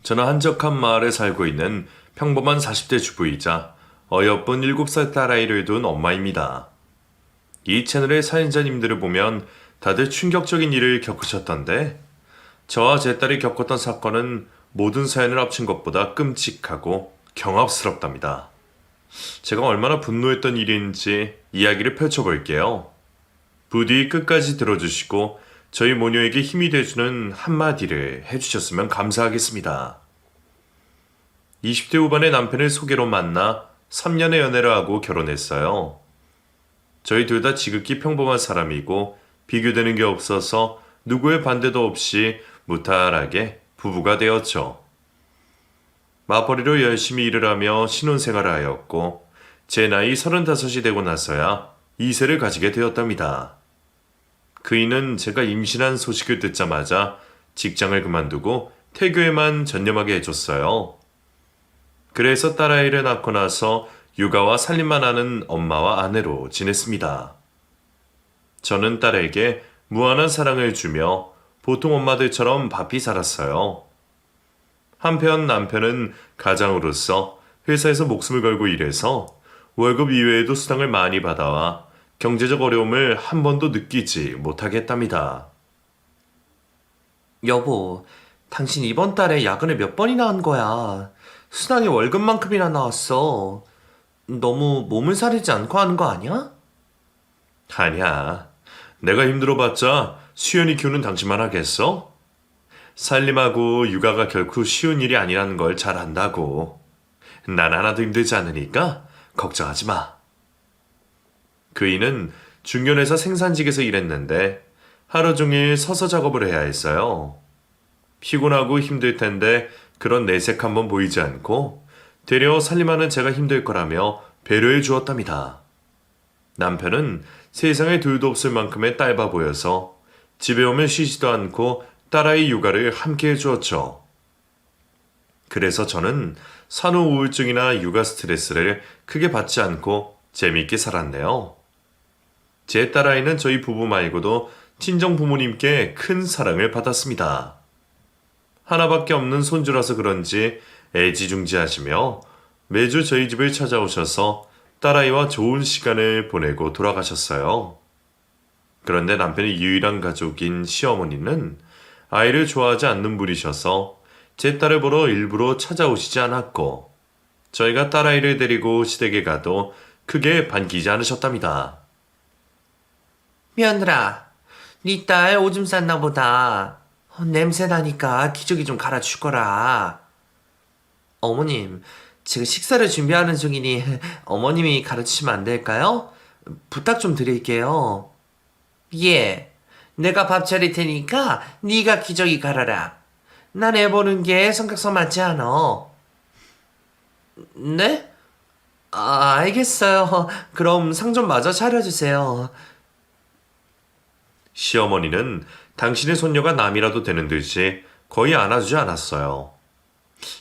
저는 한적한 마을에 살고 있는 평범한 40대 주부이자 어여쁜 7살 딸아이를 둔 엄마입니다. 이 채널의 사연자님들을 보면 다들 충격적인 일을 겪으셨던데, 저와 제 딸이 겪었던 사건은 모든 사연을 합친 것보다 끔찍하고 경압스럽답니다. 제가 얼마나 분노했던 일인지 이야기를 펼쳐볼게요. 부디 끝까지 들어주시고 저희 모녀에게 힘이 돼주는 한마디를 해주셨으면 감사하겠습니다. 20대 후반의 남편을 소개로 만나 3년의 연애를 하고 결혼했어요. 저희 둘 다 지극히 평범한 사람이고 비교되는 게 없어서 누구의 반대도 없이 무탈하게 부부가 되었죠. 맞벌이로 열심히 일을 하며 신혼생활을 하였고 제 나이 35이 되고 나서야 2세를 가지게 되었답니다. 그이는 제가 임신한 소식을 듣자마자 직장을 그만두고 태교에만 전념하게 해줬어요. 그래서 딸아이를 낳고 나서 육아와 살림만 하는 엄마와 아내로 지냈습니다. 저는 딸에게 무한한 사랑을 주며 보통 엄마들처럼 바삐 살았어요. 한편 남편은 가장으로서 회사에서 목숨을 걸고 일해서 월급 이외에도 수당을 많이 받아와 경제적 어려움을 한 번도 느끼지 못하게 했답니다. 여보, 당신 이번 달에 야근을 몇 번이나 한 거야. 수당이 월급만큼이나 나왔어. 너무 몸을 사리지 않고 하는 거 아니야? 아니야. 내가 힘들어봤자 수연이 키우는 당신만 하겠어? 살림하고 육아가 결코 쉬운 일이 아니라는 걸 잘 안다고. 난 하나도 힘들지 않으니까 걱정하지 마. 그이는 중견회사 생산직에서 일했는데 하루 종일 서서 작업을 해야 했어요. 피곤하고 힘들 텐데 그런 내색 한번 보이지 않고 되려 살림하는 제가 힘들 거라며 배려해 주었답니다. 남편은 세상에 둘도 없을 만큼의 딸바 보여서 집에 오면 쉬지도 않고 딸아이 육아를 함께 해주었죠. 그래서 저는 산후 우울증이나 육아 스트레스를 크게 받지 않고 재미있게 살았네요. 제 딸아이는 저희 부부 말고도 친정 부모님께 큰 사랑을 받았습니다. 하나밖에 없는 손주라서 그런지 애지중지하시며 매주 저희 집을 찾아오셔서 딸아이와 좋은 시간을 보내고 돌아가셨어요. 그런데 남편의 유일한 가족인 시어머니는 아이를 좋아하지 않는 분이셔서 제 딸을 보러 일부러 찾아오시지 않았고 저희가 딸아이를 데리고 시댁에 가도 크게 반기지 않으셨답니다. 며느라, 네 딸 오줌 쌌나 보다. 냄새 나니까 기저귀 좀 갈아주거라. 어머님, 지금 식사를 준비하는 중이니 어머님이 가르치시면 안 될까요? 부탁 좀 드릴게요. 예, 내가 밥 차릴 테니까 네가 기저귀 갈아라. 난 애 보는 게 성격상 맞지 않아. 네? 알겠어요. 그럼 상 좀 마저 차려주세요. 시어머니는 당신의 손녀가 남이라도 되는 듯이 거의 안아주지 않았어요.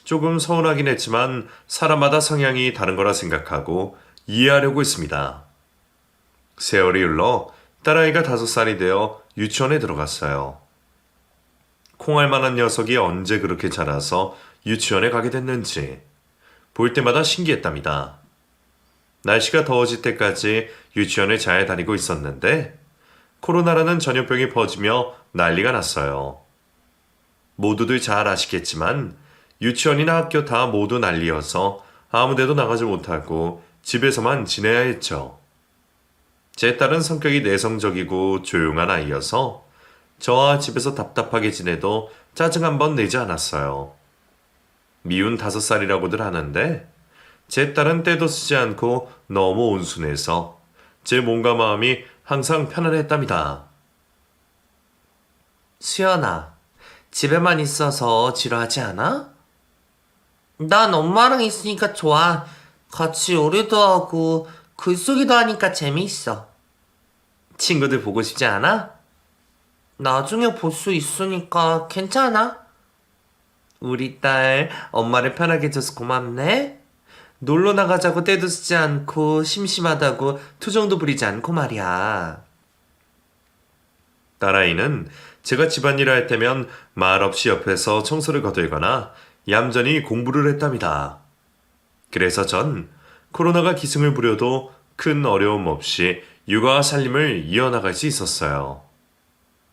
조금 서운하긴 했지만 사람마다 성향이 다른 거라 생각하고 이해하려고 했습니다. 세월이 흘러 딸아이가 5살이 되어 유치원에 들어갔어요. 콩알 만한 녀석이 언제 그렇게 자라서 유치원에 가게 됐는지 볼 때마다 신기했답니다. 날씨가 더워질 때까지 유치원에 잘 다니고 있었는데 코로나라는 전염병이 퍼지며 난리가 났어요. 모두들 잘 아시겠지만 유치원이나 학교 다 모두 난리여서 아무데도 나가지 못하고 집에서만 지내야 했죠. 제 딸은 성격이 내성적이고 조용한 아이여서 저와 집에서 답답하게 지내도 짜증 한 번 내지 않았어요. 미운 5살이라고들 하는데 제 딸은 때도 쓰지 않고 너무 온순해서 제 몸과 마음이 항상 편안했답니다. 수연아, 집에만 있어서 지루하지 않아? 난 엄마랑 있으니까 좋아. 같이 요리도 하고 글쓰기도 하니까 재미있어. 친구들 보고 싶지 않아? 나중에 볼 수 있으니까 괜찮아. 우리 딸 엄마를 편하게 해줘서 고맙네. 놀러 나가자고 때도 쓰지 않고 심심하다고 투정도 부리지 않고 말이야. 딸아이는 제가 집안일을 할 때면 말없이 옆에서 청소를 거들거나 얌전히 공부를 했답니다. 그래서 전 코로나가 기승을 부려도 큰 어려움 없이 육아와 살림을 이어나갈 수 있었어요.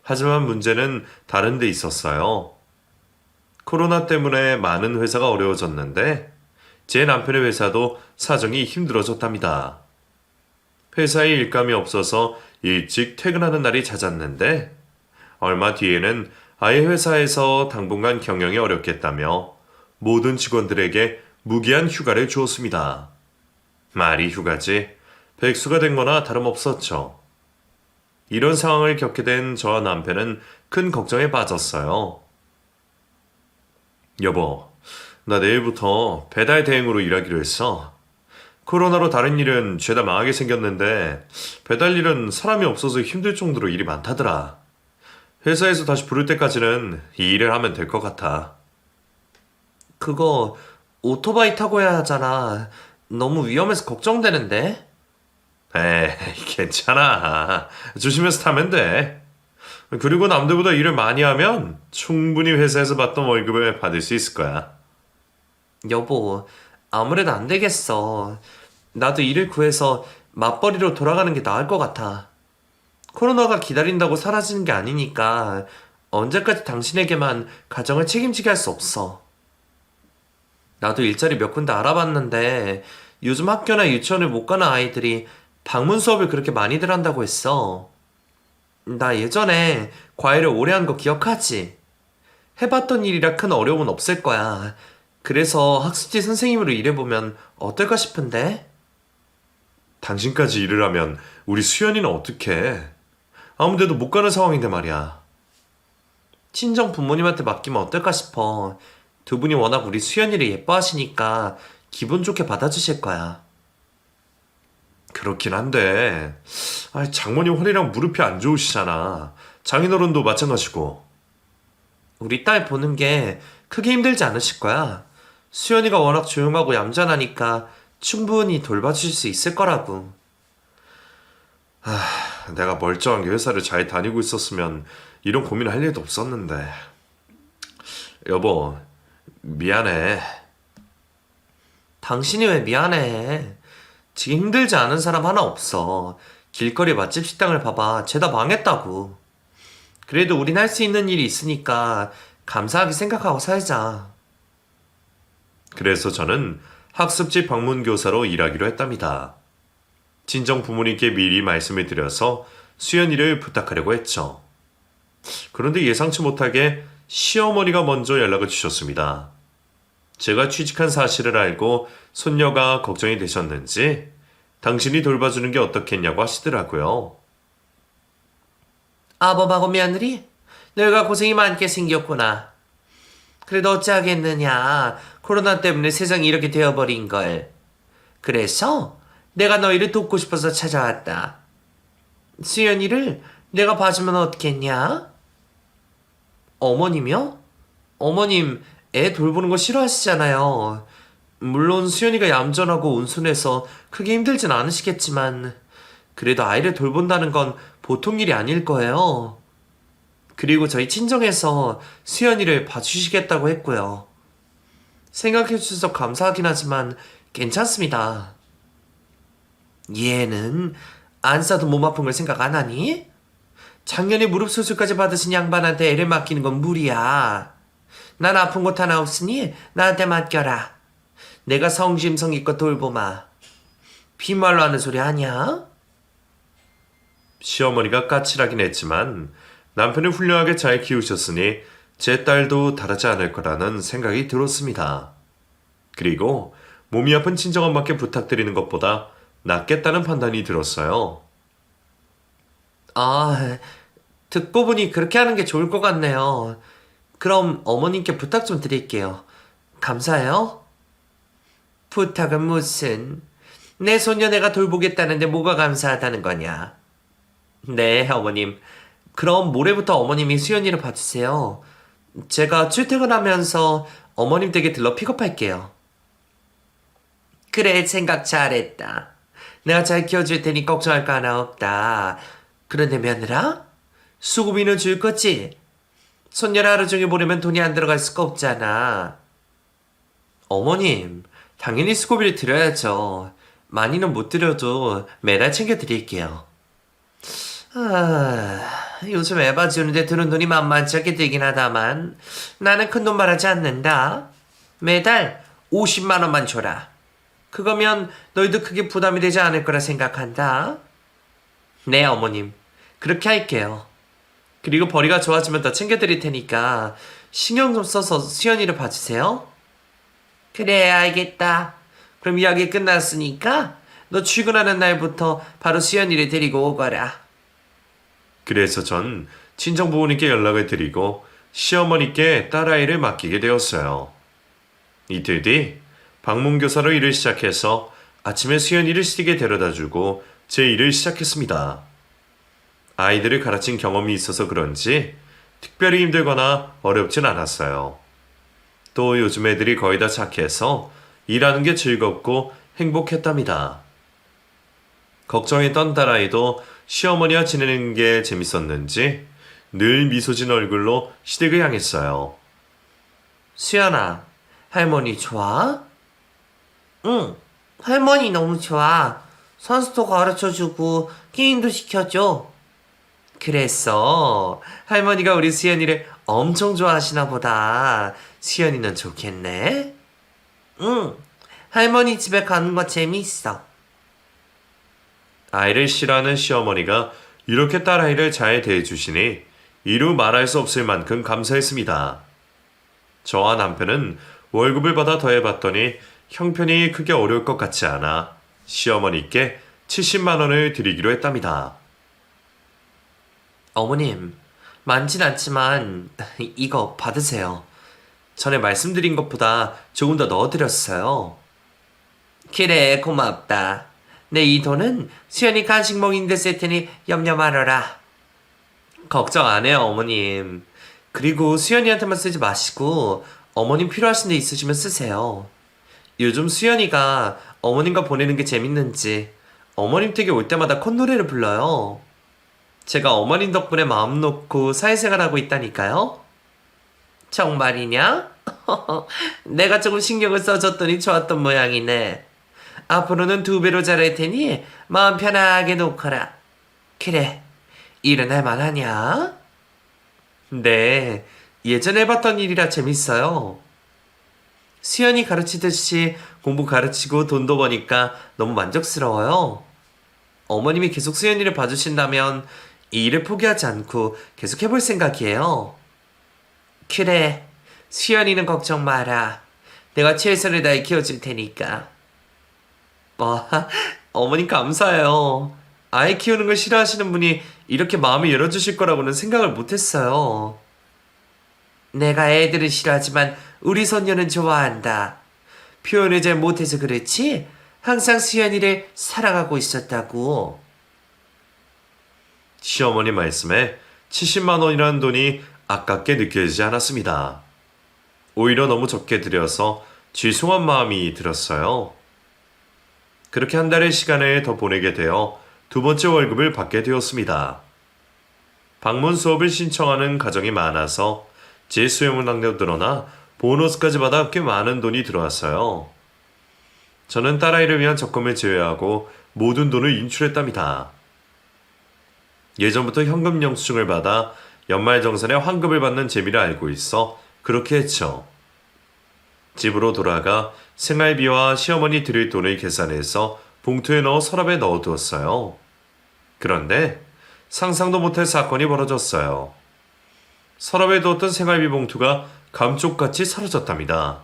하지만 문제는 다른 데 있었어요. 코로나 때문에 많은 회사가 어려워졌는데 제 남편의 회사도 사정이 힘들어졌답니다. 회사에 일감이 없어서 일찍 퇴근하는 날이 잦았는데 얼마 뒤에는 아예 회사에서 당분간 경영이 어렵겠다며 모든 직원들에게 무기한 휴가를 주었습니다. 말이 휴가지 백수가 된 거나 다름없었죠. 이런 상황을 겪게 된 저와 남편은 큰 걱정에 빠졌어요. 여보, 나 내일부터 배달 대행으로 일하기로 했어. 코로나로 다른 일은 죄다 망하게 생겼는데 배달 일은 사람이 없어서 힘들 정도로 일이 많다더라. 회사에서 다시 부를 때까지는 이 일을 하면 될 것 같아. 그거 오토바이 타고 해야 하잖아. 너무 위험해서 걱정되는데? 에이, 괜찮아. 조심해서 타면 돼. 그리고 남들보다 일을 많이 하면 충분히 회사에서 받던 월급을 받을 수 있을 거야. 여보, 아무래도 안 되겠어. 나도 일을 구해서 맞벌이로 돌아가는 게 나을 것 같아. 코로나가 기다린다고 사라지는 게 아니니까 언제까지 당신에게만 가정을 책임지게 할 수 없어. 나도 일자리 몇 군데 알아봤는데 요즘 학교나 유치원을 못 가는 아이들이 방문 수업을 그렇게 많이들 한다고 했어. 나 예전에 과외를 오래 한 거 기억하지? 해봤던 일이라 큰 어려움은 없을 거야. 그래서 학습지 선생님으로 일해보면 어떨까 싶은데? 당신까지 일을 하면 우리 수연이는 어떡해? 아무데도 못 가는 상황인데 말이야. 친정 부모님한테 맡기면 어떨까 싶어. 두 분이 워낙 우리 수연이를 예뻐하시니까 기분 좋게 받아주실 거야. 그렇긴 한데, 장모님 허리랑 무릎이 안 좋으시잖아. 장인어른도 마찬가지고. 우리 딸 보는 게 크게 힘들지 않으실 거야. 수연이가 워낙 조용하고 얌전하니까 충분히 돌봐주실 수 있을 거라고. 내가 멀쩡한 게 회사를 잘 다니고 있었으면 이런 고민을 할 일도 없었는데. 여보, 미안해. 당신이 왜 미안해. 지금 힘들지 않은 사람 하나 없어. 길거리 맛집 식당을 봐봐. 죄다 망했다고. 그래도 우린 할 수 있는 일이 있으니까 감사하게 생각하고 살자. 그래서 저는 학습지 방문 교사로 일하기로 했답니다. 친정 부모님께 미리 말씀을 드려서 수연이를 부탁하려고 했죠. 그런데 예상치 못하게 시어머니가 먼저 연락을 주셨습니다. 제가 취직한 사실을 알고 손녀가 걱정이 되셨는지 당신이 돌봐주는 게 어떻겠냐고 하시더라고요. 아범하고 며느리? 너희가 고생이 많게 생겼구나. 그래도 어찌하겠느냐. 코로나 때문에 세상이 이렇게 되어버린 걸. 그래서 내가 너희를 돕고 싶어서 찾아왔다. 수연이를 내가 봐주면 어떻겠냐? 어머님이요? 어머님 애 돌보는 거 싫어하시잖아요. 물론 수연이가 얌전하고 온순해서 크게 힘들진 않으시겠지만 그래도 아이를 돌본다는 건 보통 일이 아닐 거예요. 그리고 저희 친정에서 수연이를 봐주시겠다고 했고요. 생각해 주셔서 감사하긴 하지만 괜찮습니다. 얘는 안 싸도 몸 아픈 걸 생각 안 하니? 작년에 무릎 수술까지 받으신 양반한테 애를 맡기는 건 무리야. 난 아픈 곳 하나 없으니 나한테 맡겨라. 내가 성심성의껏 돌보마. 빈말로 하는 소리 아니야? 시어머니가 까칠하긴 했지만 남편을 훌륭하게 잘 키우셨으니 제 딸도 다르지 않을 거라는 생각이 들었습니다. 그리고 몸이 아픈 친정엄마께 부탁드리는 것보다 낫겠다는 판단이 들었어요. 아, 듣고 보니 그렇게 하는 게 좋을 것 같네요. 그럼 어머님께 부탁 좀 드릴게요. 감사해요. 부탁은 무슨? 내 손녀 내가 돌보겠다는데 뭐가 감사하다는 거냐? 네, 어머님. 그럼 모레부터 어머님이 수연이를 봐주세요. 제가 출퇴근하면서 어머님 댁에 들러 픽업할게요. 그래, 생각 잘했다. 내가 잘 키워줄 테니 걱정할 거 하나 없다. 그런데 며느라? 수고비는 줄 거지? 손녀를 하루 종일 보내면 돈이 안 들어갈 수가 없잖아. 어머님, 당연히 수고비를 드려야죠. 많이는 못 드려도 매달 챙겨드릴게요. 요즘 에바 주는데 드는 돈이 만만치 않게 들긴 하다만 나는 큰 돈 말하지 않는다. 매달 50만 원만 줘라. 그거면 너희도 크게 부담이 되지 않을 거라 생각한다. 네, 어머님. 그렇게 할게요. 그리고 벌이가 좋아지면 더 챙겨드릴 테니까 신경 좀 써서 수연이를 봐주세요. 그래, 알겠다. 그럼 이야기 끝났으니까 너 출근하는 날부터 바로 수연이를 데리고 오거라. 그래서 전 친정 부모님께 연락을 드리고 시어머니께 딸아이를 맡기게 되었어요. 이틀 뒤 방문교사로 일을 시작해서 아침에 수연이를 시댁에 데려다주고 제 일을 시작했습니다. 아이들을 가르친 경험이 있어서 그런지 특별히 힘들거나 어렵진 않았어요. 또 요즘 애들이 거의 다 착해서 일하는 게 즐겁고 행복했답니다. 걱정했던 딸아이도 시어머니와 지내는 게 재밌었는지 늘 미소 진 얼굴로 시댁을 향했어요. 수연아, 할머니 좋아? 응, 할머니 너무 좋아. 선수도 가르쳐주고 게임도 시켜줘. 그랬어. 할머니가 우리 수연이를 엄청 좋아하시나 보다. 수연이는 좋겠네? 응, 할머니 집에 가는 거 재밌어. 아이를 싫어하는 시어머니가 이렇게 딸아이를 잘 대해주시니 이루 말할 수 없을 만큼 감사했습니다. 저와 남편은 월급을 받아 더해봤더니 형편이 크게 어려울 것 같지 않아 시어머니께 70만 원을 드리기로 했답니다. 어머님, 많진 않지만 이거 받으세요. 전에 말씀드린 것보다 조금 더 넣어드렸어요. 그래, 고맙다. 내 이 돈은 수연이 간식 먹이는데 쓸 테니 염려 말아라. 걱정 안 해요, 어머님. 그리고 수연이한테만 쓰지 마시고 어머님 필요하신 데 있으시면 쓰세요. 요즘 수연이가 어머님과 보내는 게 재밌는지 어머님 댁에 올 때마다 콧노래를 불러요. 제가 어머님 덕분에 마음 놓고 사회생활하고 있다니까요. 정말이냐? 내가 조금 신경을 써줬더니 좋았던 모양이네. 앞으로는 2배로 잘할 테니 마음 편하게 놓거라. 그래, 일은 할만하냐? 네, 예전에 해봤던 일이라 재밌어요. 수연이 가르치듯이 공부 가르치고 돈도 버니까 너무 만족스러워요. 어머님이 계속 수연이를 봐주신다면 이 일을 포기하지 않고 계속 해볼 생각이에요. 그래, 수연이는 걱정 마라. 내가 최선을 다해 키워줄 테니까. 어머님 감사해요. 아이 키우는 걸 싫어하시는 분이 이렇게 마음을 열어주실 거라고는 생각을 못했어요. 내가 애들은 싫어하지만 우리 손녀는 좋아한다. 표현을 잘 못해서 그렇지 항상 수연이를 사랑하고 있었다고. 시어머니 말씀에 70만 원이라는 돈이 아깝게 느껴지지 않았습니다. 오히려 너무 적게 드려서 죄송한 마음이 들었어요. 그렇게 한 달의 시간을 더 보내게 되어 2번째 월급을 받게 되었습니다. 방문 수업을 신청하는 가정이 많아서 제 수요문학도 늘어나 보너스까지 받아 꽤 많은 돈이 들어왔어요. 저는 딸아이를 위한 적금을 제외하고 모든 돈을 인출했답니다. 예전부터 현금 영수증을 받아 연말정산에 환급을 받는 재미를 알고 있어 그렇게 했죠. 집으로 돌아가 생활비와 시어머니 드릴 돈을 계산해서 봉투에 넣어 서랍에 넣어두었어요. 그런데 상상도 못할 사건이 벌어졌어요. 서랍에 두었던 생활비 봉투가 감쪽같이 사라졌답니다.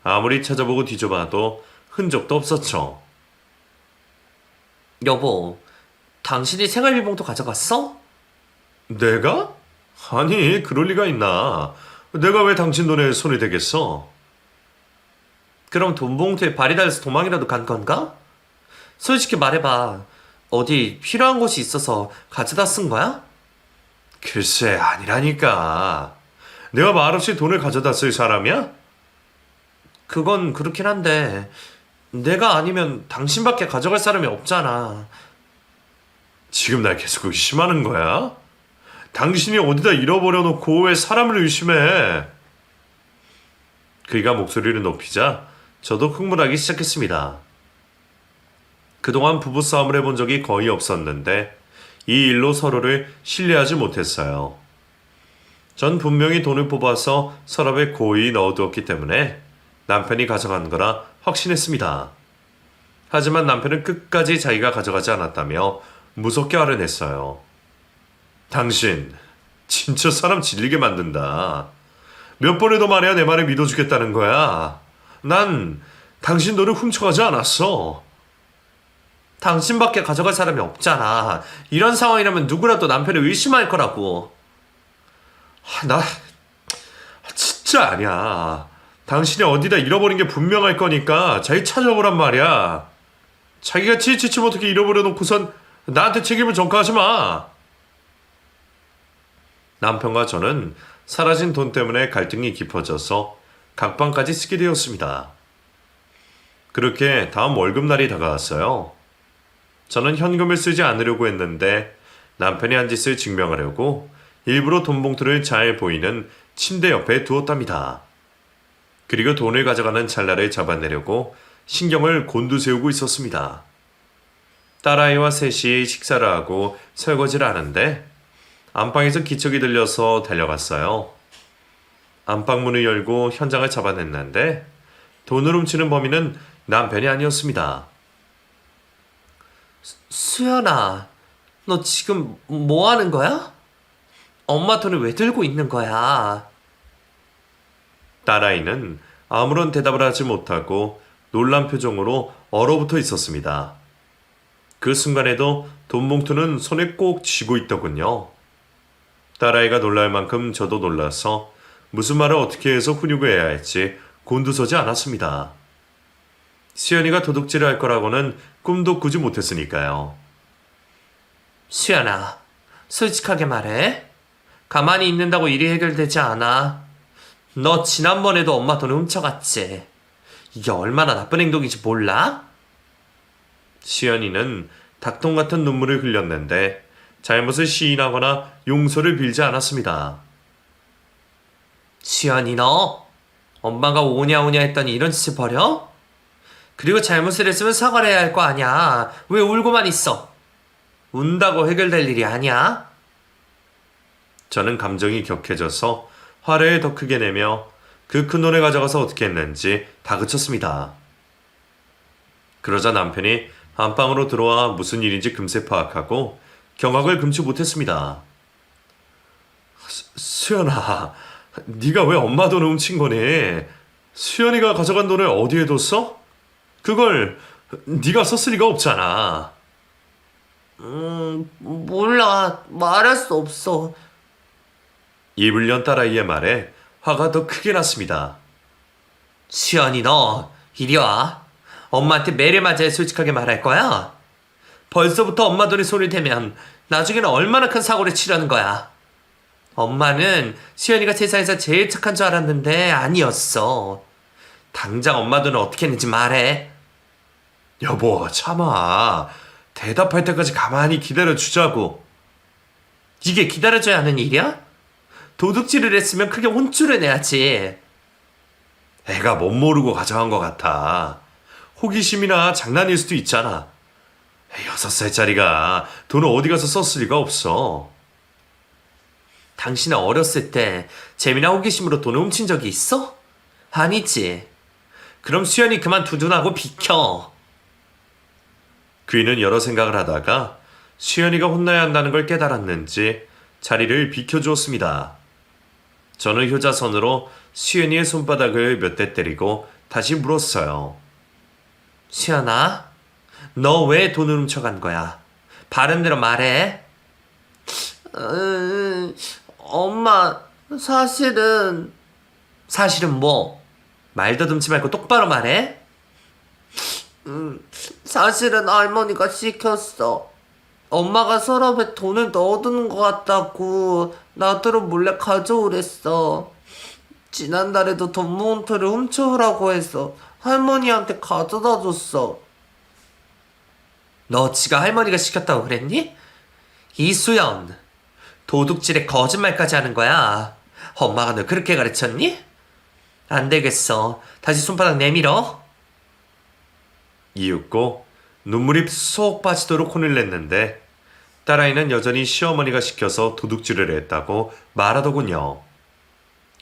아무리 찾아보고 뒤져봐도 흔적도 없었죠. 여보, 당신이 생활비 봉투 가져갔어? 내가? 아니, 그럴 리가 있나. 내가 왜 당신 돈에 손이 되겠어? 그럼 돈 봉투에 발이 닳아서 도망이라도 간 건가? 솔직히 말해봐. 어디 필요한 곳이 있어서 가져다 쓴 거야? 글쎄, 아니라니까. 내가 말없이 돈을 가져다 쓸 사람이야? 그건 그렇긴 한데 내가 아니면 당신밖에 가져갈 사람이 없잖아. 지금 날 계속 의심하는 거야? 당신이 어디다 잃어버려 놓고 왜 사람을 의심해? 그가 목소리를 높이자 저도 흥분하기 시작했습니다. 그동안 부부싸움을 해본 적이 거의 없었는데 이 일로 서로를 신뢰하지 못했어요. 전 분명히 돈을 뽑아서 서랍에 고이 넣어두었기 때문에 남편이 가져간 거라 확신했습니다. 하지만 남편은 끝까지 자기가 가져가지 않았다며 무섭게 화를 냈어요. 당신 진짜 사람 질리게 만든다. 몇 번에도 말해야 내 말을 믿어주겠다는 거야. 난 당신 돈을 훔쳐가지 않았어. 당신밖에 가져갈 사람이 없잖아. 이런 상황이라면 누구라도 남편을 의심할 거라고. 나 진짜 아니야. 당신이 어디다 잃어버린 게 분명할 거니까 자기 찾아보란 말이야. 자기가 치치치 못하게 잃어버려 놓고선 나한테 책임을 전가하지 마. 남편과 저는 사라진 돈 때문에 갈등이 깊어져서 각방까지 쓰게 되었습니다. 그렇게 다음 월급날이 다가왔어요. 저는 현금을 쓰지 않으려고 했는데 남편이 한 짓을 증명하려고 일부러 돈 봉투를 잘 보이는 침대 옆에 두었답니다. 그리고 돈을 가져가는 찰나를 잡아내려고 신경을 곤두세우고 있었습니다. 딸아이와 셋이 식사를 하고 설거지를 하는데 안방에서 기척이 들려서 달려갔어요. 안방문을 열고 현장을 잡아냈는데 돈을 훔치는 범인은 남편이 아니었습니다. 수연아, 너 지금 뭐 하는 거야? 엄마 돈을 왜 들고 있는 거야? 딸아이는 아무런 대답을 하지 못하고 놀란 표정으로 얼어붙어 있었습니다. 그 순간에도 돈 봉투는 손에 꼭 쥐고 있더군요. 딸아이가 놀랄 만큼 저도 놀라서 무슨 말을 어떻게 해서 훈육을 해야 할지 곤두서지 않았습니다. 수연이가 도둑질을 할 거라고는 꿈도 꾸지 못했으니까요. 수연아, 솔직하게 말해. 가만히 있는다고 일이 해결되지 않아. 너 지난번에도 엄마 돈을 훔쳐갔지. 이게 얼마나 나쁜 행동인지 몰라? 수연이는 닭똥 같은 눈물을 흘렸는데 잘못을 시인하거나 용서를 빌지 않았습니다. 수연이 너 엄마가 오냐오냐 했더니 이런 짓을 벌여? 그리고 잘못을 했으면 사과를 해야 할 거 아니야. 왜 울고만 있어? 운다고 해결될 일이 아니야. 저는 감정이 격해져서 화를 더 크게 내며 그 큰 돈을 가져가서 어떻게 했는지 다그쳤습니다. 그러자 남편이 안방으로 들어와 무슨 일인지 금세 파악하고 경악을 금치 못했습니다. 수연아, 네가 왜 엄마 돈을 훔친 거니? 수연이가 가져간 돈을 어디에 뒀어? 그걸 네가 썼을 리가 없잖아. 몰라. 말할 수 없어. 입을 연 딸아이의 말에 화가 더 크게 났습니다. 수연이 너 이리 와. 엄마한테 매를 맞아야 솔직하게 말할 거야. 벌써부터 엄마 돈에 손을 대면 나중에는 얼마나 큰 사고를 치려는 거야. 엄마는 수연이가 세상에서 제일 착한 줄 알았는데 아니었어. 당장 엄마 돈을 어떻게 했는지 말해. 여보, 참아. 대답할 때까지 가만히 기다려주자고. 이게 기다려줘야 하는 일이야? 도둑질을 했으면 크게 혼쭐을 내야지. 애가 못 모르고 가져간 것 같아. 호기심이나 장난일 수도 있잖아. 6살짜리가 돈을 어디 가서 썼을 리가 없어. 당신은 어렸을 때 재미나 호기심으로 돈을 훔친 적이 있어? 아니지. 그럼 수연이 그만 두둔하고 비켜. 귀는 여러 생각을 하다가 수연이가 혼나야 한다는 걸 깨달았는지 자리를 비켜주었습니다. 저는 효자손으로 수연이의 손바닥을 몇 대 때리고 다시 물었어요. 수연아, 너 왜 돈을 훔쳐간 거야? 바른 대로 말해. 엄마, 사실은 뭐? 말 더듬지 말고 똑바로 말해. 사실은 할머니가 시켰어. 엄마가 서랍에 돈을 넣어두는 것 같다고 나더러 몰래 가져오랬어. 지난달에도 돈 봉투를 훔쳐오라고 해서 할머니한테 가져다 줬어. 너 지가 할머니가 시켰다고 그랬니? 이수연, 도둑질에 거짓말까지 하는 거야. 엄마가 널 그렇게 가르쳤니? 안 되겠어. 다시 손바닥 내밀어. 이윽고 눈물이 쏙 빠지도록 혼을 냈는데 딸아이는 여전히 시어머니가 시켜서 도둑질을 했다고 말하더군요.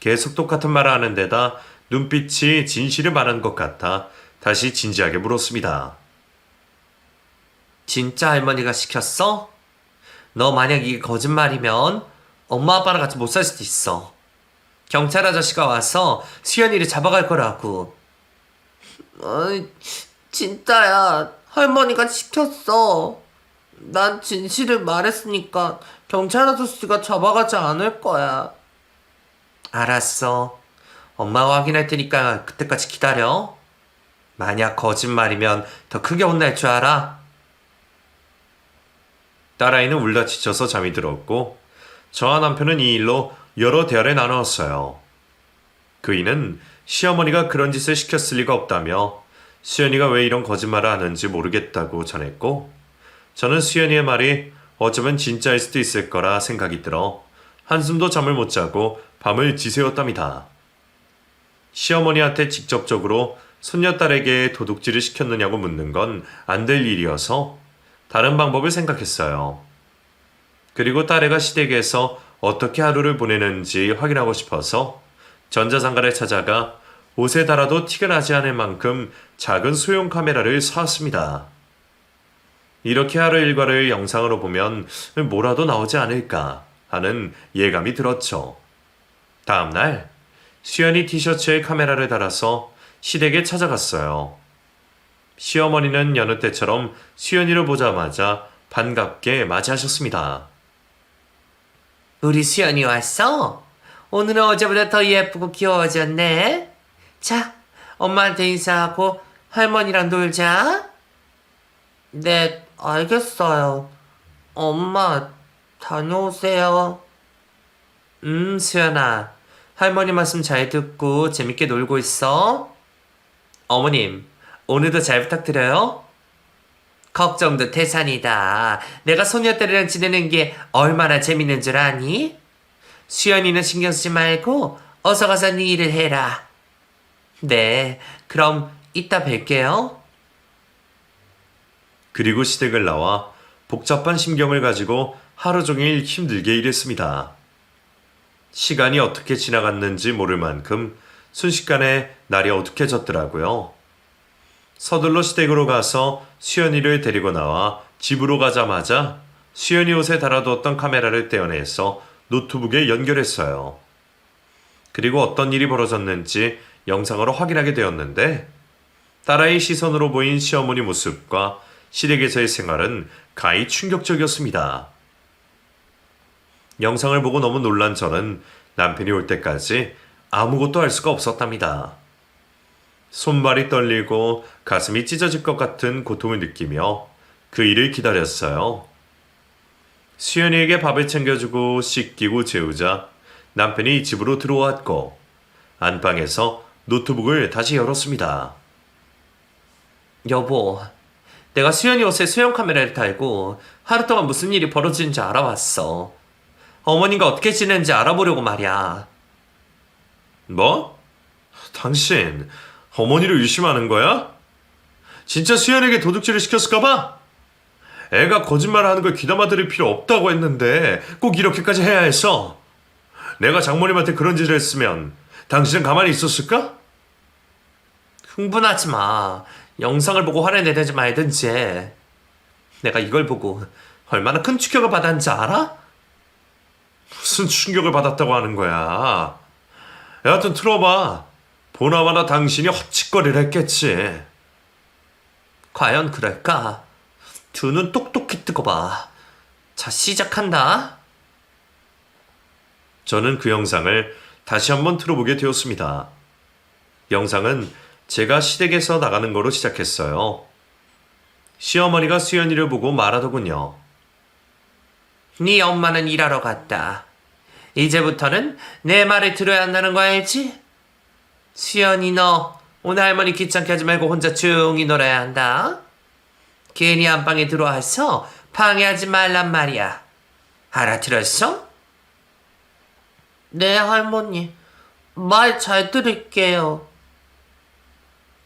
계속 똑같은 말을 하는 데다 눈빛이 진실을 말하는 것 같아 다시 진지하게 물었습니다. 진짜 할머니가 시켰어? 너 만약 이게 거짓말이면 엄마 아빠랑 같이 못 살 수도 있어. 경찰 아저씨가 와서 수연이를 잡아갈 거라고. 어이, 진짜야. 할머니가 시켰어. 난 진실을 말했으니까 경찰 아저씨가 잡아가지 않을 거야. 알았어. 엄마가 확인할 테니까 그때까지 기다려. 만약 거짓말이면 더 크게 혼날 줄 알아? 딸아이는 울다 지쳐서 잠이 들었고 저와 남편은 이 일로 여러 대화를 나누었어요. 그이는 시어머니가 그런 짓을 시켰을 리가 없다며 수연이가 왜 이런 거짓말을 하는지 모르겠다고 전했고 저는 수연이의 말이 어쩌면 진짜일 수도 있을 거라 생각이 들어 한숨도 잠을 못 자고 밤을 지새웠답니다. 시어머니한테 직접적으로 손녀딸에게 도둑질을 시켰느냐고 묻는 건 안 될 일이어서 다른 방법을 생각했어요. 그리고 딸애가 시댁에서 어떻게 하루를 보내는지 확인하고 싶어서 전자상가를 찾아가 옷에 달아도 티가 나지 않을 만큼 작은 소형 카메라를 사왔습니다. 이렇게 하루 일과를 영상으로 보면 뭐라도 나오지 않을까 하는 예감이 들었죠. 다음날 수연이 티셔츠에 카메라를 달아서 시댁에 찾아갔어요. 시어머니는 여느 때처럼 수연이를 보자마자 반갑게 맞이하셨습니다. 우리 수연이 왔어? 오늘은 어제보다 더 예쁘고 귀여워졌네. 자, 엄마한테 인사하고 할머니랑 놀자. 네, 알겠어요. 엄마, 다녀오세요. 수연아. 할머니 말씀 잘 듣고 재밌게 놀고 있어. 어머님, 오늘도 잘 부탁드려요. 걱정도 태산이다. 내가 소녀딸이랑 지내는 게 얼마나 재밌는 줄 아니? 수연이는 신경 쓰지 말고 어서 가서 네 일을 해라. 네, 그럼 이따 뵐게요. 그리고 시댁을 나와 복잡한 심경을 가지고 하루 종일 힘들게 일했습니다. 시간이 어떻게 지나갔는지 모를 만큼 순식간에 날이 어둑해졌더라고요. 서둘러 시댁으로 가서 수연이를 데리고 나와 집으로 가자마자 수연이 옷에 달아두었던 카메라를 떼어내서 노트북에 연결했어요. 그리고 어떤 일이 벌어졌는지 영상으로 확인하게 되었는데 딸아이 시선으로 보인 시어머니 모습과 시댁에서의 생활은 가히 충격적이었습니다. 영상을 보고 너무 놀란 저는 남편이 올 때까지 아무것도 할 수가 없었답니다. 손발이 떨리고 가슴이 찢어질 것 같은 고통을 느끼며 그 일을 기다렸어요. 수연이에게 밥을 챙겨주고 씻기고 재우자 남편이 집으로 들어왔고 안방에서 노트북을 다시 열었습니다. 여보, 내가 수연이 옷에 소형 카메라를 달고 하루 동안 무슨 일이 벌어지는지 알아봤어. 어머님과 어떻게 지내는지 알아보려고 말이야. 뭐? 당신 어머니를 의심하는 거야? 진짜 수연에게 도둑질을 시켰을까봐? 애가 거짓말하는 걸 귀담아 들을 필요 없다고 했는데 꼭 이렇게까지 해야 했어. 내가 장모님한테 그런 짓을 했으면 당신은 가만히 있었을까? 흥분하지 마. 영상을 보고 화를 내든지 말든지 해. 내가 이걸 보고 얼마나 큰 충격을 받았는지 알아? 무슨 충격을 받았다고 하는 거야. 여하튼 틀어봐. 보나마나 당신이 헛짓거리를 했겠지. 과연 그럴까? 두 눈 똑똑히 뜨고 봐. 자, 시작한다. 저는 그 영상을 다시 한번 틀어보게 되었습니다. 영상은 제가 시댁에서 나가는 거로 시작했어요. 시어머니가 수연이를 보고 말하더군요. 네 엄마는 일하러 갔다. 이제부터는 내 말을 들어야 한다는 거 알지? 수연이 너 오늘 할머니 귀찮게 하지 말고 혼자 조용히 놀아야 한다. 괜히 안방에 들어와서 방해하지 말란 말이야. 알아들었어? 네, 할머니. 말 잘 들을게요.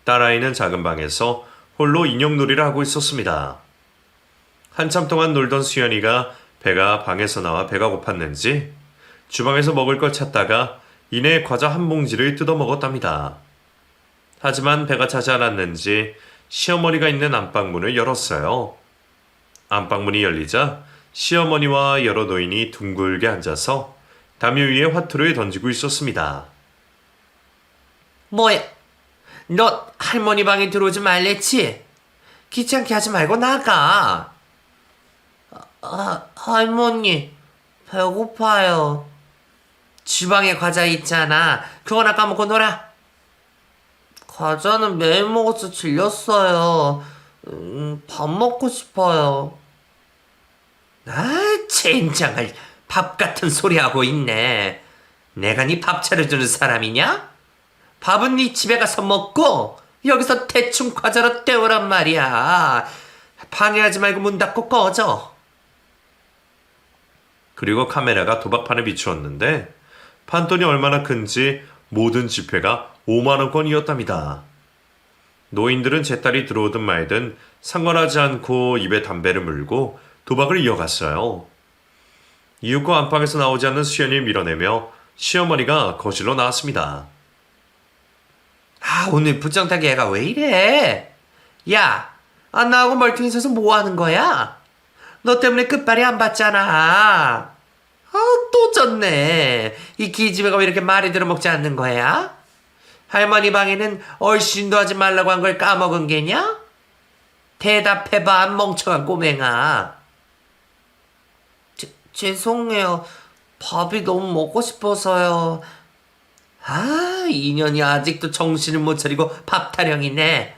딸아이는 작은 방에서 홀로 인형놀이를 하고 있었습니다. 한참 동안 놀던 수연이가 배가 방에서 나와 배가 고팠는지 주방에서 먹을 걸 찾다가 이내 과자 한 봉지를 뜯어 먹었답니다. 하지만 배가 차지 않았는지 시어머니가 있는 안방문을 열었어요. 안방문이 열리자 시어머니와 여러 노인이 둥글게 앉아서 담요 위에 화투를 던지고 있었습니다. 뭐야? 너 할머니 방에 들어오지 말랬지? 귀찮게 하지 말고 나가. 할머니, 배고파요. 주방에 과자 있잖아. 그거나 까먹고 놀아. 과자는 매일 먹어서 질렸어요. 밥 먹고 싶어요. 젠장을 밥 같은 소리 하고 있네. 내가 네 밥 차려주는 사람이냐? 밥은 네 집에 가서 먹고 여기서 대충 과자로 때우란 말이야. 방해하지 말고 문 닫고 꺼져. 그리고 카메라가 도박판에 비추었는데 판돈이 얼마나 큰지 모든 지폐가 5만원권이었답니다. 노인들은 제 딸이 들어오든 말든 상관하지 않고 입에 담배를 물고 도박을 이어갔어요. 이윽고 안방에서 나오지 않는 수연이를 밀어내며 시어머니가 거실로 나왔습니다. 오늘 부정타기 애가 왜 이래? 야, 안 나오고 멀뚱히 서서 뭐 하는 거야? 너 때문에 끝발이 안 받잖아. 또 졌네. 이 기집애가 왜 이렇게 말이 들어먹지 않는 거야? 할머니 방에는 얼씬도 하지 말라고 한 걸 까먹은 게냐? 대답해봐, 멍청한 꼬맹아. 죄송해요. 밥이 너무 먹고 싶어서요. 이년이 아직도 정신을 못 차리고 밥 타령이네.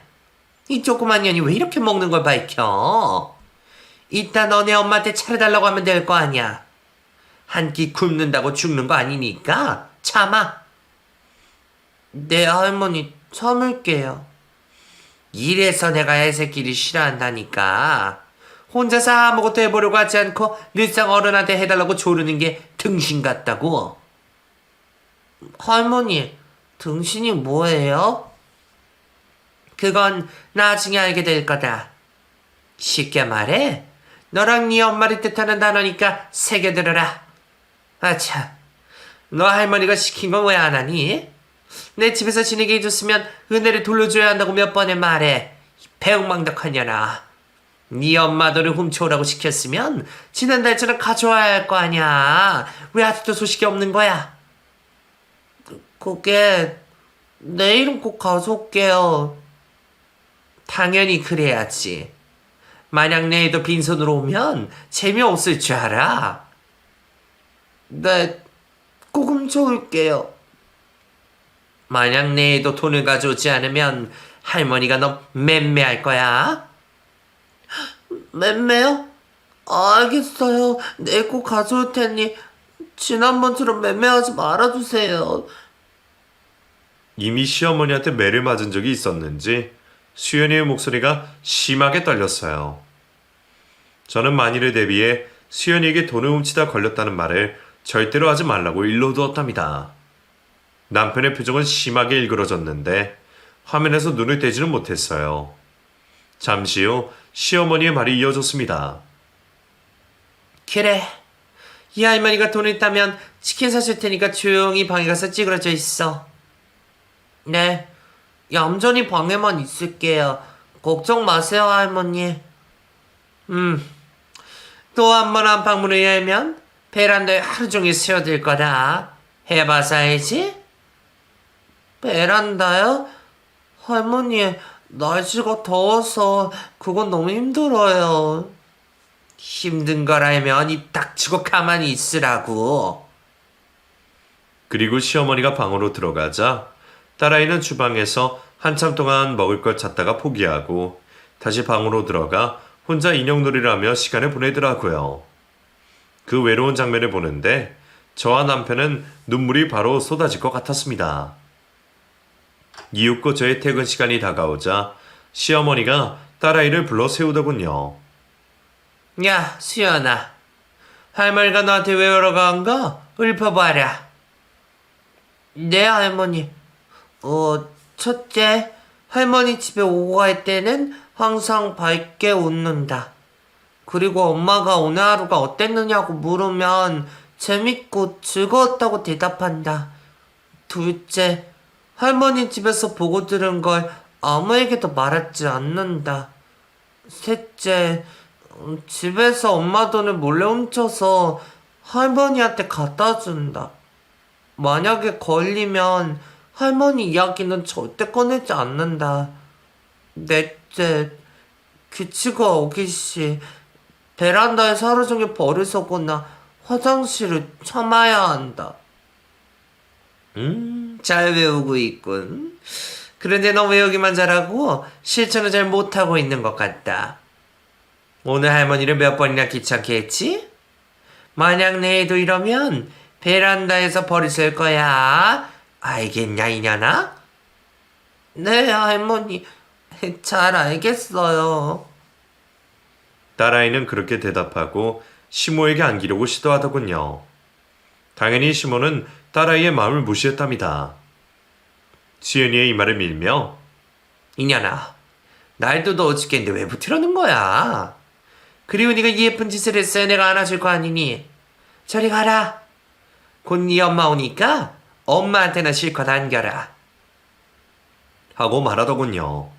이 조그만 년이 왜 이렇게 먹는 걸 밝혀? 이따 너네 엄마한테 차려달라고 하면 될 거 아니야. 한 끼 굶는다고 죽는 거 아니니까 참아. 네, 할머니, 참을게요. 이래서 내가 애새끼를 싫어한다니까. 혼자서 아무것도 해보려고 하지 않고 늘상 어른한테 해달라고 조르는 게 등신 같다고. 할머니, 등신이 뭐예요? 그건 나중에 알게 될 거다. 쉽게 말해, 너랑 네 엄마를 뜻하는 단어니까 새겨들어라. 아차, 너 할머니가 시킨 건 왜 안 하니? 내 집에서 지내게 해줬으면 은혜를 돌려줘야 한다고 몇 번을 말해. 배웅망덕한 년아. 네 엄마 너를 훔쳐오라고 시켰으면 지난달처럼 가져와야 할 거 아니야. 왜 아직도 소식이 없는 거야? 그게 내일은 꼭 가져올게요. 당연히 그래야지. 만약 내일도 빈손으로 오면 재미없을 줄 알아. 네, 꼭 훔쳐올게요. 만약 내일도 돈을 가져오지 않으면 할머니가 너 맴매할 거야. 맴매요? 알겠어요. 내일 꼭 가져올 테니 지난번처럼 맴매하지 말아주세요. 이미 시어머니한테 매를 맞은 적이 있었는지 수연이의 목소리가 심하게 떨렸어요. 저는 만일에 대비해 수연이에게 돈을 훔치다 걸렸다는 말을 절대로 하지 말라고 일러두었답니다. 남편의 표정은 심하게 일그러졌는데 화면에서 눈을 떼지는 못했어요. 잠시 후 시어머니의 말이 이어졌습니다. 그래. 이 할머니가 돈을 따면 치킨 사줄 테니까 조용히 방에 가서 찌그러져 있어. 네. 얌전히 방에만 있을게요. 걱정 마세요, 할머니. 또 한 번 안방문을 열면 베란다에 하루 종일 스며들 거다. 해봐서 알지? 베란다요? 할머니, 날씨가 더워서 그건 너무 힘들어요. 힘든 걸 알면 입 닥치고 가만히 있으라고. 그리고 시어머니가 방으로 들어가자 딸아이는 주방에서 한참 동안 먹을 걸 찾다가 포기하고 다시 방으로 들어가 혼자 인형놀이를 하며 시간을 보내더라고요. 그 외로운 장면을 보는데 저와 남편은 눈물이 바로 쏟아질 것 같았습니다. 이윽고 저의 퇴근 시간이 다가오자 시어머니가 딸아이를 불러 세우더군요. 야, 수연아. 할머니가 너한테 왜 여러 간 거? 읊어봐라. 네, 할머니. 첫째, 할머니 집에 오고 갈 때는 항상 밝게 웃는다. 그리고 엄마가 오늘 하루가 어땠느냐고 물으면 재밌고 즐거웠다고 대답한다. 둘째, 할머니 집에서 보고 들은 걸 아무에게도 말하지 않는다. 셋째, 집에서 엄마 돈을 몰래 훔쳐서 할머니한테 갖다 준다. 만약에 걸리면 할머니 이야기는 절대 꺼내지 않는다. 넷째, 규칙과 어기시, 베란다에서 하루 종일 벌을 서거나 화장실을 참아야 한다. 잘 외우고 있군. 그런데 너 외우기만 잘하고 실천을 잘 못하고 있는 것 같다. 오늘 할머니를 몇 번이나 귀찮게 했지? 만약 내일도 이러면 베란다에서 벌을 쓸 거야. 알겠냐, 이년아? 네, 할머니. 잘 알겠어요. 딸아이는 그렇게 대답하고 시모에게 안기려고 시도하더군요. 당연히 시모는 딸아이의 마음을 무시했답니다. 수연이의 이 말을 밀며 이년아, 날도 더워 죽겠는데 왜 붙으려는 거야? 그리고 네가 이 예쁜 짓을 했어야 내가 안아줄 거 아니니? 저리 가라. 곧 네 엄마 오니까 엄마한테나 실컷 안겨라. 하고 말하더군요.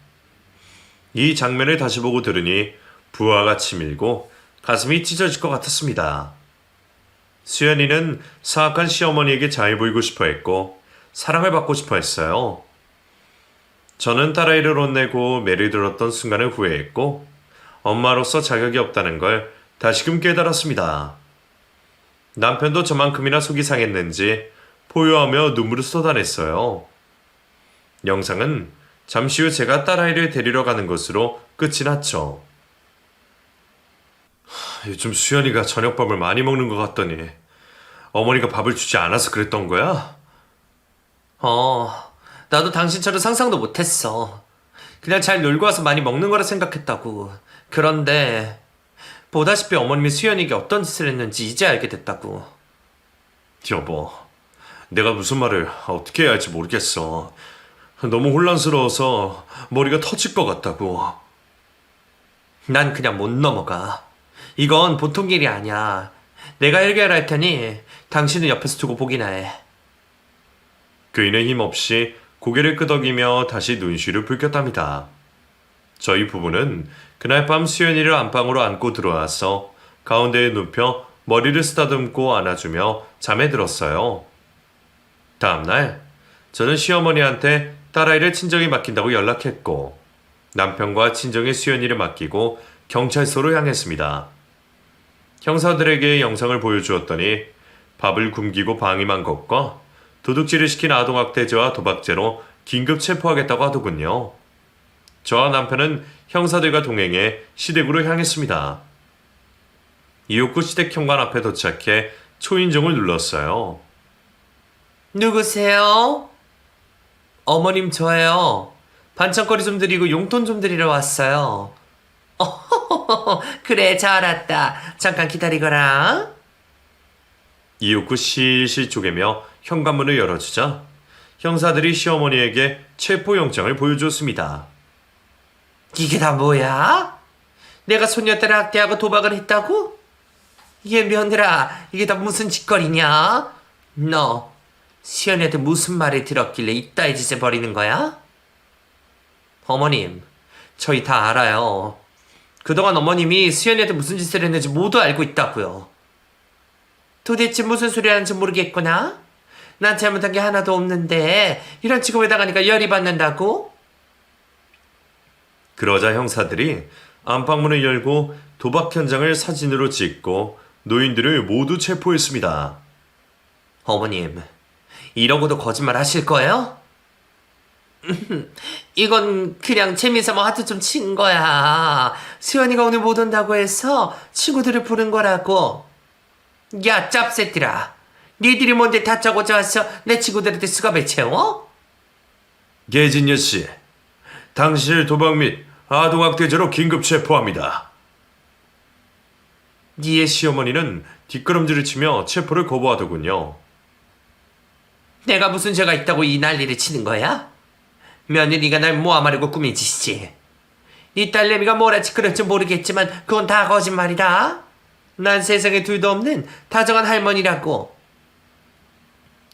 이 장면을 다시 보고 들으니 부하가 치밀고 가슴이 찢어질 것 같았습니다. 수연이는 사악한 시어머니에게 잘 보이고 싶어 했고 사랑을 받고 싶어 했어요. 저는 딸아이를 혼내고 매를 들었던 순간을 후회했고 엄마로서 자격이 없다는 걸 다시금 깨달았습니다. 남편도 저만큼이나 속이 상했는지 포효하며 눈물을 쏟아냈어요. 영상은 잠시 후 제가 딸아이를 데리러 가는 것으로 끝이 났죠. 요즘 수연이가 저녁밥을 많이 먹는 것 같더니 어머니가 밥을 주지 않아서 그랬던 거야? 나도 당신처럼 상상도 못했어. 그냥 잘 놀고 와서 많이 먹는 거라 생각했다고. 그런데 보다시피 어머님이 수연이에게 어떤 짓을 했는지 이제 알게 됐다고. 여보, 내가 무슨 말을 어떻게 해야 할지 모르겠어. 너무 혼란스러워서 머리가 터질 것 같다고. 난 그냥 못 넘어가. 이건 보통 일이 아니야. 내가 해결할 테니 당신은 옆에서 두고 보기나 해. 그이는 힘없이 고개를 끄덕이며 다시 눈시를 붉혔답니다. 저희 부부는 그날 밤 수연이를 안방으로 안고 들어와서 가운데에 눕혀 머리를 쓰다듬고 안아주며 잠에 들었어요. 다음날 저는 시어머니한테 딸아이를 친정에 맡긴다고 연락했고 남편과 친정에 수연이를 맡기고 경찰서로 향했습니다. 형사들에게 영상을 보여주었더니 밥을 굶기고 방임한 것과 도둑질을 시킨 아동학대죄와 도박죄로 긴급 체포하겠다고 하더군요. 저와 남편은 형사들과 동행해 시댁으로 향했습니다. 이윽고 시댁 현관 앞에 도착해 초인종을 눌렀어요. 누구세요? 어머님 저예요. 반찬거리 좀 드리고 용돈 좀 드리러 왔어요. 그래 잘 왔다. 잠깐 기다리거라. 이윽고 실실 쪼개며 현관문을 열어주자 형사들이 시어머니에게 체포영장을 보여주었습니다. 이게 다 뭐야? 내가 손녀딸을 학대하고 도박을 했다고? 얘 며느라 이게 다 무슨 짓거리냐? 너 시연이한테 무슨 말을 들었길래 이따위 짓을 벌이는 거야? 어머님 저희 다 알아요. 그동안 어머님이 수연이한테 무슨 짓을 했는지 모두 알고 있다고요. 도대체 무슨 소리 하는지 모르겠구나? 난 잘못한 게 하나도 없는데 이런 취급을 당하니까 열이 받는다고? 그러자 형사들이 안방문을 열고 도박 현장을 사진으로 찍고 노인들을 모두 체포했습니다. 어머님 이러고도 거짓말 하실 거예요? 이건 그냥 재미삼아 하트 좀 친 거야. 수연이가 오늘 못 온다고 해서 친구들을 부른 거라고. 야 짭새들아, 니들이 뭔데 다짜고짜 와서 내 친구들한테 수갑을 채워? 예진여 씨, 당신을 도박 및 아동학대죄로 긴급 체포합니다. 니의 시어머니는 뒷걸음질을 치며 체포를 거부하더군요. 내가 무슨 죄가 있다고 이 난리를 치는 거야? 며느리가 날 모함하려고 꾸민 짓이지. 네 딸내미가 뭐라지 그럴지 모르겠지만 그건 다 거짓말이다. 난 세상에 둘도 없는 다정한 할머니라고.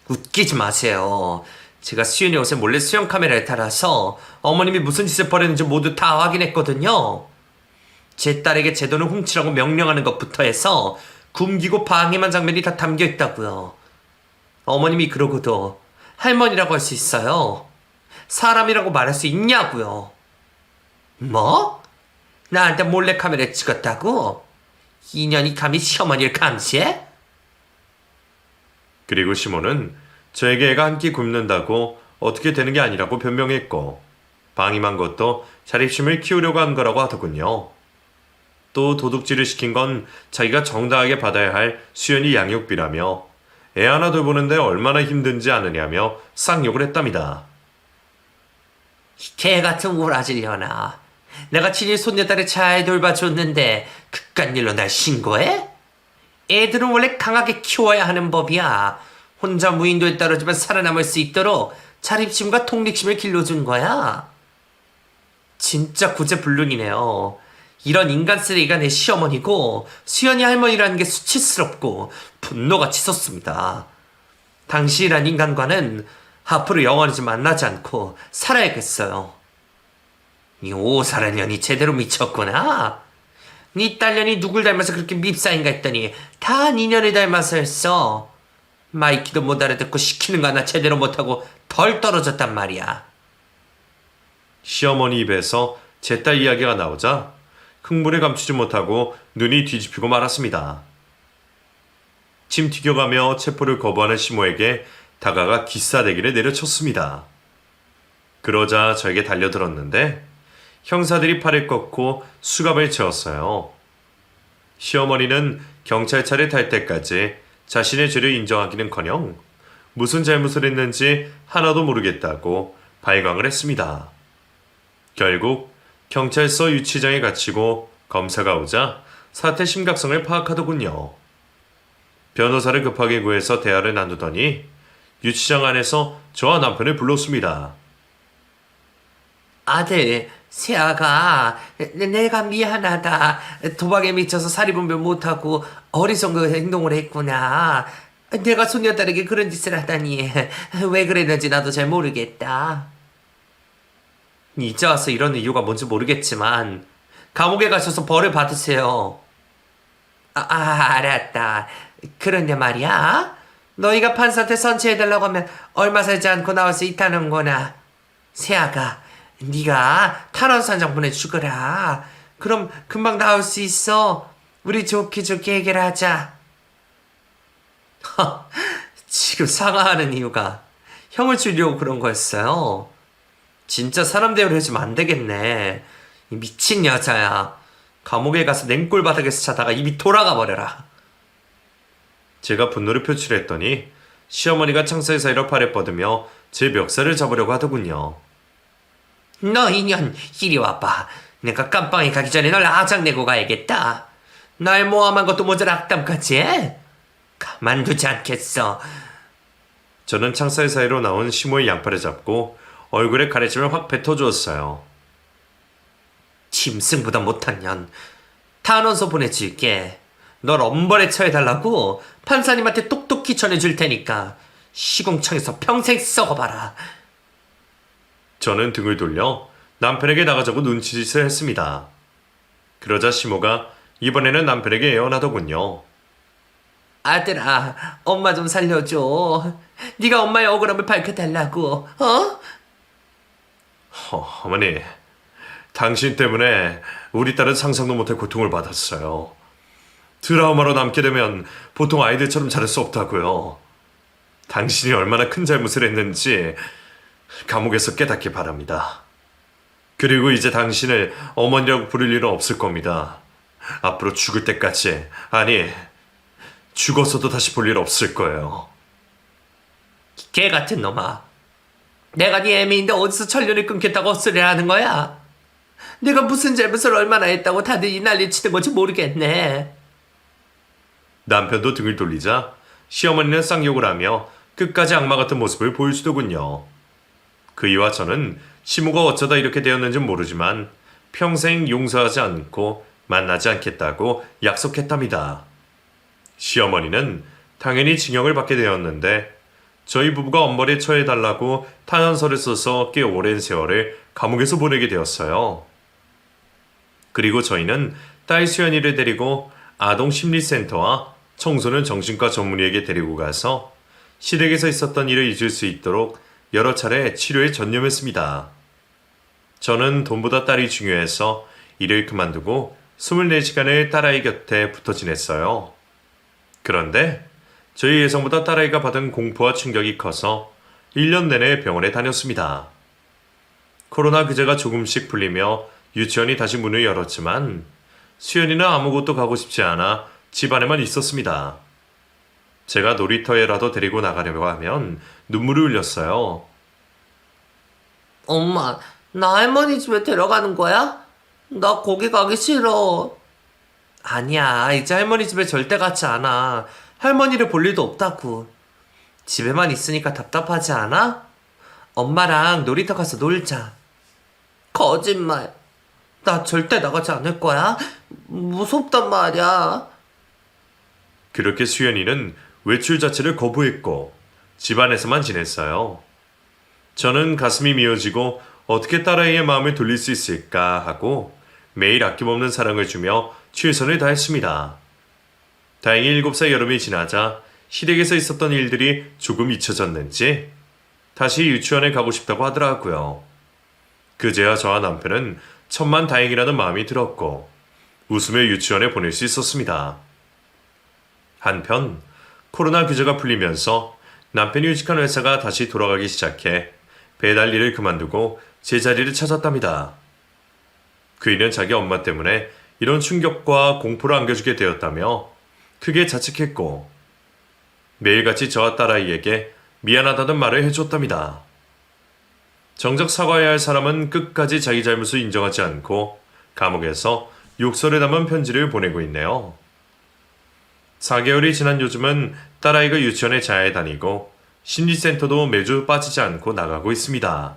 웃기지 마세요. 제가 수연이 옷에 몰래 수영 카메라를 달아서 어머님이 무슨 짓을 벌였는지 모두 다 확인했거든요. 제 딸에게 제 돈을 훔치라고 명령하는 것부터 해서 굶기고 방해만 장면이 다 담겨 있다고요. 어머님이 그러고도 할머니라고 할 수 있어요. 사람이라고 말할 수 있냐고요. 뭐? 나한테 몰래 카메라 찍었다고? 인연이 감히 시어머니를 감시해? 그리고 시몬은 저에게 애가 한 끼 굶는다고 어떻게 되는 게 아니라고 변명했고 방임한 것도 자립심을 키우려고 한 거라고 하더군요. 또 도둑질을 시킨 건 자기가 정당하게 받아야 할 수연이 양육비라며 애 하나 돌보는데 얼마나 힘든지 아느냐며 쌍욕을 했답니다. 개 같은 오라질려나. 내가 친히 손녀딸을 잘 돌봐줬는데 그깟 일로 날 신고해? 애들은 원래 강하게 키워야 하는 법이야. 혼자 무인도에 떨어지면 살아남을 수 있도록 자립심과 독립심을 길러준 거야. 진짜 구제불능이네요. 이런 인간 쓰레기가 내 시어머니고 수연이 할머니라는 게 수치스럽고 분노가 치솟습니다. 당신이란 인간과는 앞으로 영원히 좀 만나지 않고 살아야겠어요. 이 오사란 년이 제대로 미쳤구나. 네 딸년이 누굴 닮아서 그렇게 밉사인가 했더니 다 네 년을 닮아서 했어. 마이키도 못 알아듣고 시키는 거 하나 제대로 못하고 덜 떨어졌단 말이야. 시어머니 입에서 제 딸 이야기가 나오자 흥분을 감추지 못하고 눈이 뒤집히고 말았습니다. 침 튀겨가며 체포를 거부하는 시모에게 다가가 기싸대기를 내려쳤습니다. 그러자 저에게 달려들었는데 형사들이 팔을 꺾고 수갑을 채웠어요. 시어머니는 경찰차를 탈 때까지 자신의 죄를 인정하기는커녕 무슨 잘못을 했는지 하나도 모르겠다고 발광을 했습니다. 결국 경찰서 유치장에 갇히고 검사가 오자 사태 심각성을 파악하더군요. 변호사를 급하게 구해서 대화를 나누더니 유치장 안에서 저와 남편을 불렀습니다. 아들, 세아가 내가 미안하다. 도박에 미쳐서 사리분별 못하고 어리석은 행동을 했구나. 내가 손녀딸에게 그런 짓을 하다니 왜 그랬는지 나도 잘 모르겠다. 이제 와서 이런 이유가 뭔지 모르겠지만 감옥에 가셔서 벌을 받으세요. 알았다. 그런데 말이야, 너희가 판사한테 선처해달라고 하면 얼마 살지 않고 나올 수 있다는구나. 세아가 네가 탄원서 한 장 보내주거라. 그럼 금방 나올 수 있어. 우리 좋게 해결하자. 지금 사과하는 이유가 형을 주려고 그런 거였어요. 진짜 사람 대우를 해주면 안 되겠네. 이 미친 여자야. 감옥에 가서 냉골 바닥에서 자다가 입이 돌아가 버려라. 제가 분노를 표출했더니 시어머니가 창살 사이로 팔을 뻗으며 제 멱살을 잡으려고 하더군요. 너 인연 이리 와봐. 내가 깜빵에 가기 전에 널 아작내고 가야겠다. 날 모함한 것도 모자라 악담까지 해? 가만두지 않겠어. 저는 창살 사이로 나온 시모의 양팔을 잡고 얼굴에 가래침을 확 뱉어주었어요. 짐승보다 못한 년. 탄원서 보내줄게. 널 엄벌에 처해달라고 판사님한테 똑똑히 전해줄 테니까 시궁창에서 평생 썩어봐라. 저는 등을 돌려 남편에게 나가자고 눈치짓을 했습니다. 그러자 시모가 이번에는 남편에게 애원하더군요. 아들아, 엄마 좀 살려줘. 네가 엄마의 억울함을 밝혀달라고. 어머니, 당신 때문에 우리 딸은 상상도 못할 고통을 받았어요. 트라우마로 남게 되면 보통 아이들처럼 자랄 수 없다고요. 당신이 얼마나 큰 잘못을 했는지 감옥에서 깨닫기 바랍니다. 그리고 이제 당신을 어머니라고 부를 일은 없을 겁니다. 앞으로 죽을 때까지, 아니, 죽어서도 다시 볼 일 없을 거예요. 개 같은 놈아. 내가 네 애미인데 어디서 천년을 끊겠다고 헛소리를 하는 거야? 내가 무슨 잘못을 얼마나 했다고 다들 이 난리 치는 건지 모르겠네. 남편도 등을 돌리자 시어머니는 쌍욕을 하며 끝까지 악마 같은 모습을 보여주더군요. 그이와 저는 시모가 어쩌다 이렇게 되었는지 모르지만 평생 용서하지 않고 만나지 않겠다고 약속했답니다. 시어머니는 당연히 징역을 받게 되었는데 저희 부부가 엄벌에 처해달라고 탄원서를 써서 꽤 오랜 세월을 감옥에서 보내게 되었어요. 그리고 저희는 딸 수연이를 데리고 아동심리센터와 청소년 정신과 전문의에게 데리고 가서 시댁에서 있었던 일을 잊을 수 있도록 여러 차례 치료에 전념했습니다. 저는 돈보다 딸이 중요해서 일을 그만두고 24시간을 딸아이 곁에 붙어 지냈어요. 그런데 저희 예상보다 딸아이가 받은 공포와 충격이 커서 1년 내내 병원에 다녔습니다. 코로나 규제가 조금씩 풀리며 유치원이 다시 문을 열었지만 수연이는 아무것도 가고 싶지 않아 집 안에만 있었습니다. 제가 놀이터에라도 데리고 나가려고 하면 눈물을 흘렸어요. 엄마, 나 할머니 집에 데려가는 거야? 나 거기 가기 싫어. 아니야, 이제 할머니 집에 절대 가지 않아. 할머니를 볼 일도 없다고. 집에만 있으니까 답답하지 않아? 엄마랑 놀이터 가서 놀자. 거짓말. 나 절대 나가지 않을 거야. 무섭단 말이야. 그렇게 수연이는 외출 자체를 거부했고 집안에서만 지냈어요. 저는 가슴이 미어지고 어떻게 딸아이의 마음을 돌릴 수 있을까 하고 매일 아낌없는 사랑을 주며 최선을 다했습니다. 다행히 7살 여름이 지나자 시댁에서 있었던 일들이 조금 잊혀졌는지 다시 유치원에 가고 싶다고 하더라고요. 그제야 저와 남편은 천만 다행이라는 마음이 들었고 웃으며 유치원에 보낼 수 있었습니다. 한편 코로나 규제가 풀리면서 남편이 휴직한 회사가 다시 돌아가기 시작해 배달 일을 그만두고 제 자리를 찾았답니다. 그이는 자기 엄마 때문에 이런 충격과 공포를 안겨주게 되었다며 크게 자책했고 매일같이 저와 딸아이에게 미안하다는 말을 해줬답니다. 정작 사과해야 할 사람은 끝까지 자기 잘못을 인정하지 않고 감옥에서 욕설을 담은 편지를 보내고 있네요. 4개월이 지난 요즘은 딸아이가 유치원에 잘 다니고 심리센터도 매주 빠지지 않고 나가고 있습니다.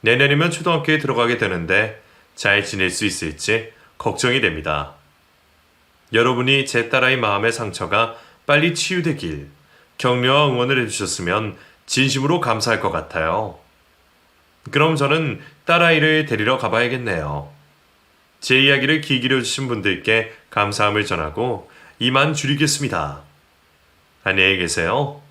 내년이면 초등학교에 들어가게 되는데 잘 지낼 수 있을지 걱정이 됩니다. 여러분이 제 딸아이 마음의 상처가 빨리 치유되길 격려와 응원을 해주셨으면 진심으로 감사할 것 같아요. 그럼 저는 딸아이를 데리러 가봐야겠네요. 제 이야기를 귀 기울여주신 분들께 감사함을 전하고 이만 줄이겠습니다. 안녕히 계세요.